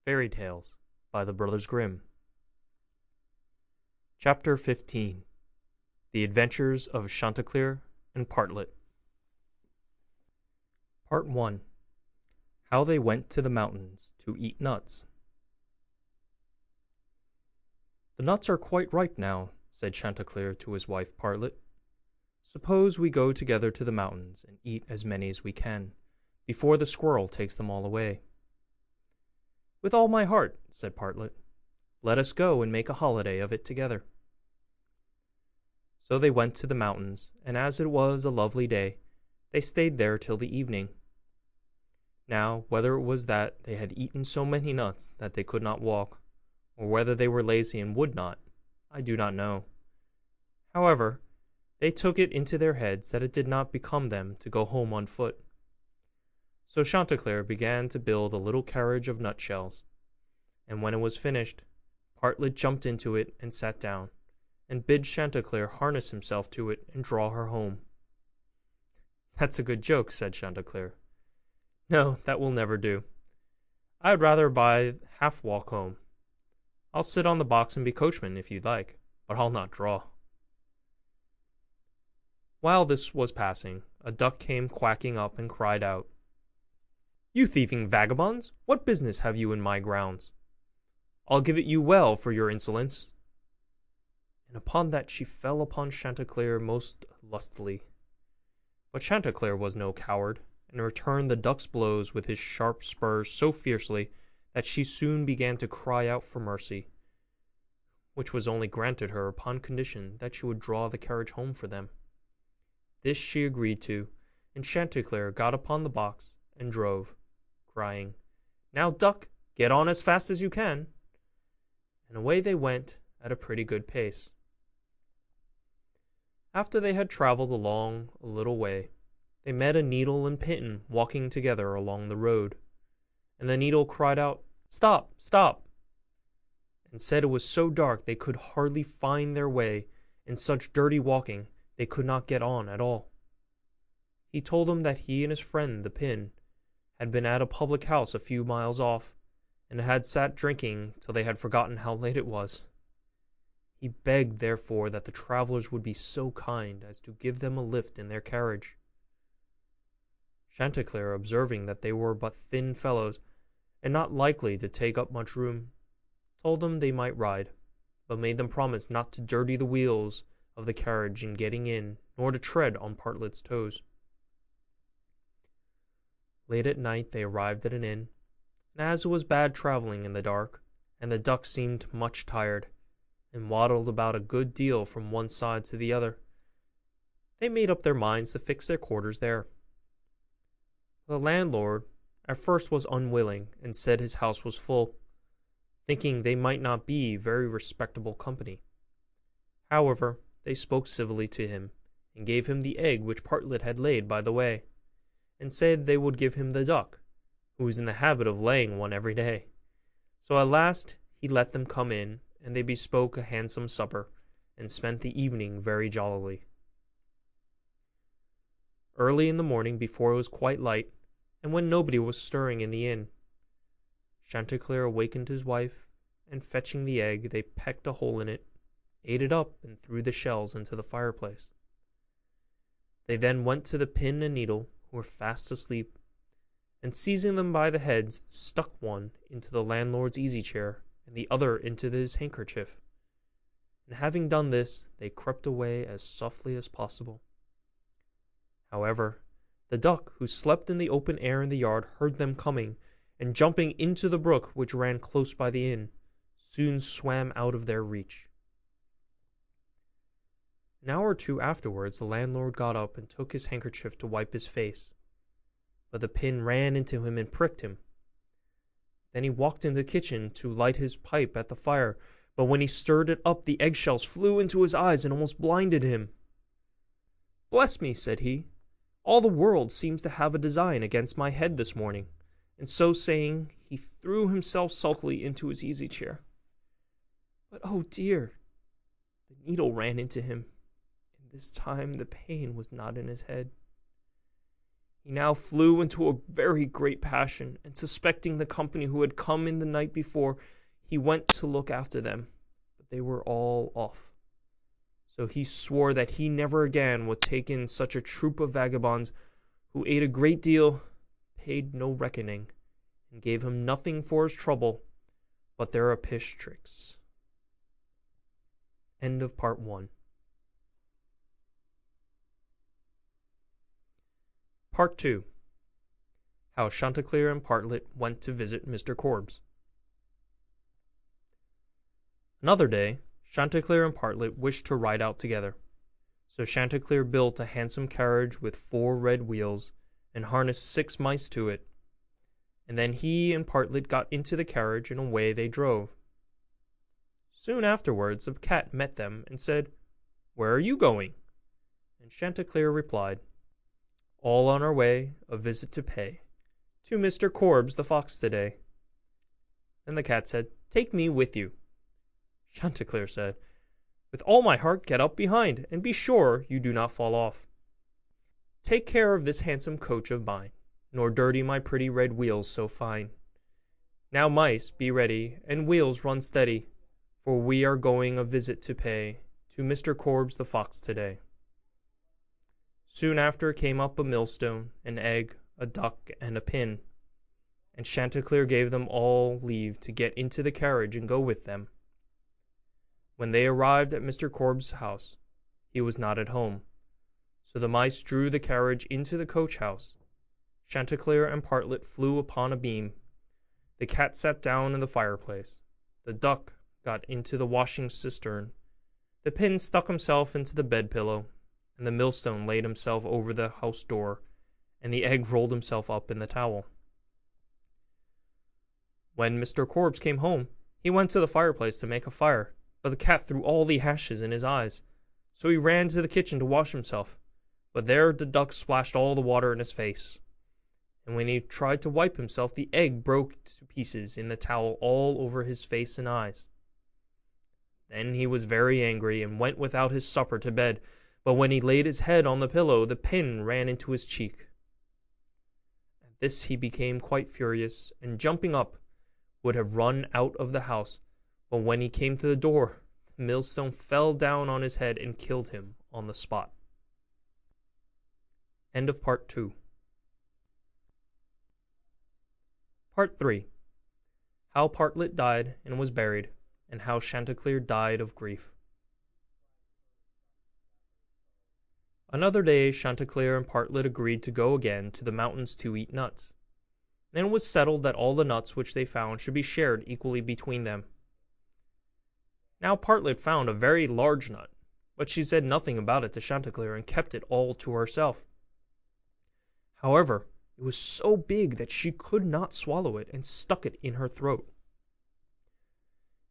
Fairy Tales by the Brothers Grimm. Chapter 15. The Adventures of Chanticleer and Partlet. Part 1. How they went to the mountains to eat nuts. "The nuts are quite ripe now," said Chanticleer to his wife Partlet. "Suppose we go together to the mountains and eat as many as we can, before the squirrel takes them all away." "With all my heart," said Partlet. "Let us go and make a holiday of it together." So they went to the mountains, and as it was a lovely day, they stayed there till the evening. Now, whether it was that they had eaten so many nuts that they could not walk, or whether they were lazy and would not, I do not know. However, they took it into their heads that it did not become them to go home on foot. So Chanticleer began to build a little carriage of nutshells, and when it was finished, Partlet jumped into it and sat down, and bid Chanticleer harness himself to it and draw her home. "That's a good joke," said Chanticleer. "No, that will never do. I'd rather by half walk home. I'll sit on the box and be coachman if you'd like, but I'll not draw." While this was passing, a duck came quacking up and cried out, "You thieving vagabonds, what business have you in my grounds? I'll give it you well for your insolence." And upon that she fell upon Chanticleer most lustily. But Chanticleer was no coward, and returned the duck's blows with his sharp spurs so fiercely that she soon began to cry out for mercy, which was only granted her upon condition that she would draw the carriage home for them. This she agreed to, and Chanticleer got upon the box and drove, crying, "Now, duck, get on as fast as you can." And away they went at a pretty good pace. After they had travelled along a little way, they met a needle and pin walking together along the road, and the needle cried out, "Stop, stop!" and said it was so dark they could hardly find their way, and such dirty walking they could not get on at all. He told them that he and his friend the pin had been at a public house a few miles off, and had sat drinking till they had forgotten how late it was. He begged, therefore, that the travellers would be so kind as to give them a lift in their carriage. Chanticleer, observing that they were but thin fellows, and not likely to take up much room, told them they might ride, but made them promise not to dirty the wheels of the carriage in getting in, nor to tread on Partlet's toes. Late at night they arrived at an inn, and as it was bad travelling in the dark, and the duck seemed much tired, and waddled about a good deal from one side to the other, they made up their minds to fix their quarters there. The landlord at first was unwilling, and said his house was full, thinking they might not be very respectable company. However, they spoke civilly to him, and gave him the egg which Partlet had laid by the way, and said they would give him the duck, who was in the habit of laying one every day. So at last he let them come in, and they bespoke a handsome supper, and spent the evening very jollily. Early in the morning, before it was quite light, and when nobody was stirring in the inn, Chanticleer awakened his wife, and fetching the egg, they pecked a hole in it, ate it up, and threw the shells into the fireplace. They then went to the pin and needle, who were fast asleep, and seizing them by the heads, stuck one into the landlord's easy-chair, and the other into his handkerchief. And having done this, they crept away as softly as possible. However, the duck, who slept in the open air in the yard, heard them coming, and jumping into the brook which ran close by the inn, soon swam out of their reach. An hour or two afterwards the landlord got up and took his handkerchief to wipe his face, but the pin ran into him and pricked him. Then he walked in the kitchen to light his pipe at the fire, but when he stirred it up the eggshells flew into his eyes and almost blinded him. "Bless me," said he, "all the world seems to have a design against my head this morning," and so saying he threw himself sulkily into his easy-chair. But oh dear! The needle ran into him, and this time the pain was not in his head. He now flew into a very great passion, and suspecting the company who had come in the night before, he went to look after them, but they were all off. So he swore that he never again would take in such a troop of vagabonds who ate a great deal, paid no reckoning, and gave him nothing for his trouble but their apish tricks. End of part 1. Part 2. How Chanticleer and Partlet went to visit Mr. Korbes. Another day, Chanticleer and Partlet wished to ride out together. So Chanticleer built a handsome carriage with 4 red wheels, and harnessed 6 mice to it. And then he and Partlet got into the carriage, and away they drove. Soon afterwards a cat met them, and said, "Where are you going?" And Chanticleer replied, "All on our way, a visit to pay to Mr. Korbes the fox today." Then the cat said, "Take me with you." Chanticleer said, "With all my heart, get up behind, and be sure you do not fall off. Take care of this handsome coach of mine, nor dirty my pretty red wheels so fine. Now, mice, be ready, and wheels run steady, for we are going a visit to pay to Mr. Korbes the fox today." Soon after came up a millstone, an egg, a duck, and a pin, and Chanticleer gave them all leave to get into the carriage and go with them. When they arrived at Mr. Korbes' house, he was not at home, so the mice drew the carriage into the coach-house. Chanticleer and Partlet flew upon a beam. The cat sat down in the fireplace. The duck got into the washing cistern. The pin stuck himself into the bed-pillow, and the millstone laid himself over the house door, and the egg rolled himself up in the towel. When Mr. Korbes came home, he went to the fireplace to make a fire, but the cat threw all the ashes in his eyes. So he ran to the kitchen to wash himself, but there the duck splashed all the water in his face. And when he tried to wipe himself, the egg broke to pieces in the towel all over his face and eyes. Then he was very angry, and went without his supper to bed, but when he laid his head on the pillow, the pin ran into his cheek. At this he became quite furious, and jumping up, would have run out of the house, but when he came to the door, the millstone fell down on his head and killed him on the spot. End of part 2. Part 3. How Partlet died and was buried, and how Chanticleer died of grief. Another day Chanticleer and Partlet agreed to go again to the mountains to eat nuts. Then it was settled that all the nuts which they found should be shared equally between them. Now Partlet found a very large nut, but she said nothing about it to Chanticleer, and kept it all to herself. However, it was so big that she could not swallow it, and stuck it in her throat.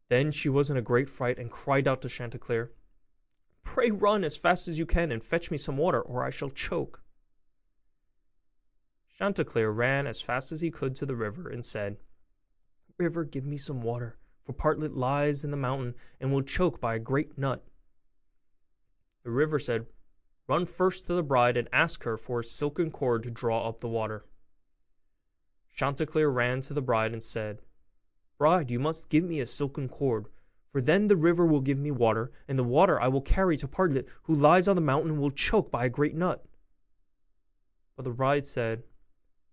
Then she was in a great fright, and cried out to Chanticleer, "Pray run as fast as you can, and fetch me some water, or I shall choke." Chanticleer ran as fast as he could to the river, and said, "River, give me some water, for Partlet lies in the mountain, and will choke by a great nut." The river said, "Run first to the bride, and ask her for a silken cord to draw up the water." Chanticleer ran to the bride, and said, "Bride, you must give me a silken cord, for then the river will give me water, and the water I will carry to Partlet, who lies on the mountain and will choke by a great nut." But the bride said,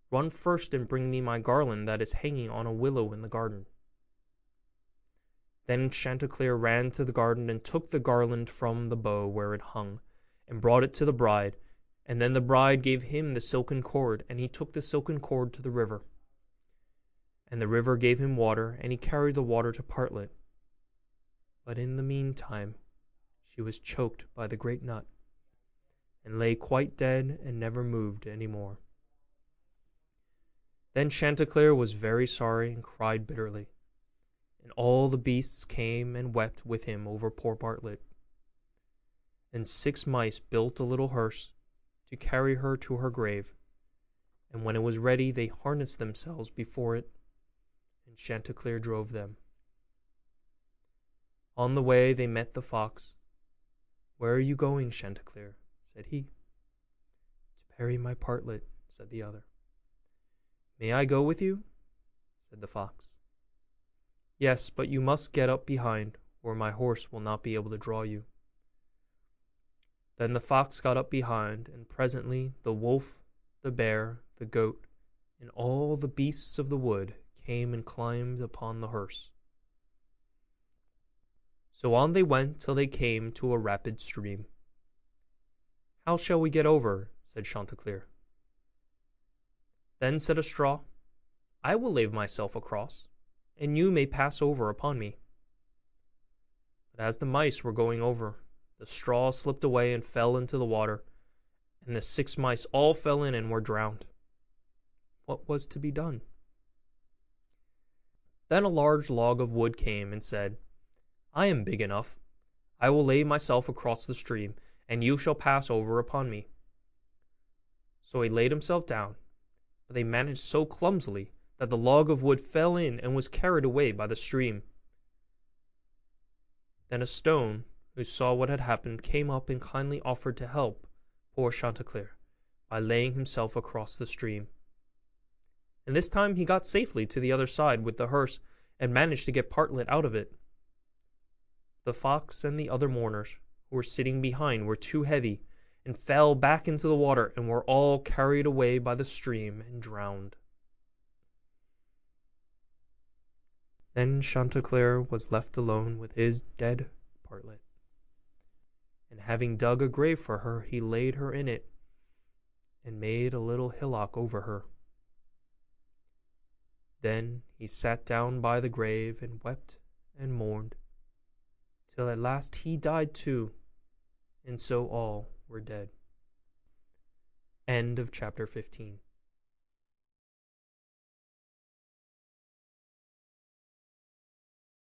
"Run first and bring me my garland that is hanging on a willow in the garden." Then Chanticleer ran to the garden, and took the garland from the bow where it hung, and brought it to the bride, and then the bride gave him the silken cord, and he took the silken cord to the river. And the river gave him water, and he carried the water to Partlet. But in the meantime she was choked by the great nut, and lay quite dead, and never moved any more. Then Chanticleer was very sorry, and cried bitterly, and all the beasts came and wept with him over poor Partlet. And 6 mice built a little hearse to carry her to her grave, and when it was ready they harnessed themselves before it, and Chanticleer drove them. On the way they met the fox. "Where are you going, Chanticleer?" said he. "To bury my Partlet," said the other. "May I go with you?" said the fox. "Yes, but you must get up behind, or my horse will not be able to draw you." Then the fox got up behind, and presently the wolf, the bear, the goat, and all the beasts of the wood came and climbed upon the hearse. So on they went till they came to a rapid stream. "How shall we get over?" said Chanticleer. Then said a straw, "I will lay myself across, and you may pass over upon me." But as the mice were going over, the straw slipped away and fell into the water, and the 6 mice all fell in and were drowned. What was to be done? Then a large log of wood came and said, "I am big enough. I will lay myself across the stream, and you shall pass over upon me." So he laid himself down, but they managed so clumsily that the log of wood fell in and was carried away by the stream. Then a stone, who saw what had happened, came up and kindly offered to help poor Chanticleer by laying himself across the stream. And this time he got safely to the other side with the hearse, and managed to get Partlet out of it. The fox and the other mourners, who were sitting behind, were too heavy, and fell back into the water, and were all carried away by the stream and drowned. Then Chanticleer was left alone with his dead Partlet, and having dug a grave for her, he laid her in it, and made a little hillock over her. Then he sat down by the grave, and wept and mourned, till at last he died too, and so all were dead. End of chapter 15.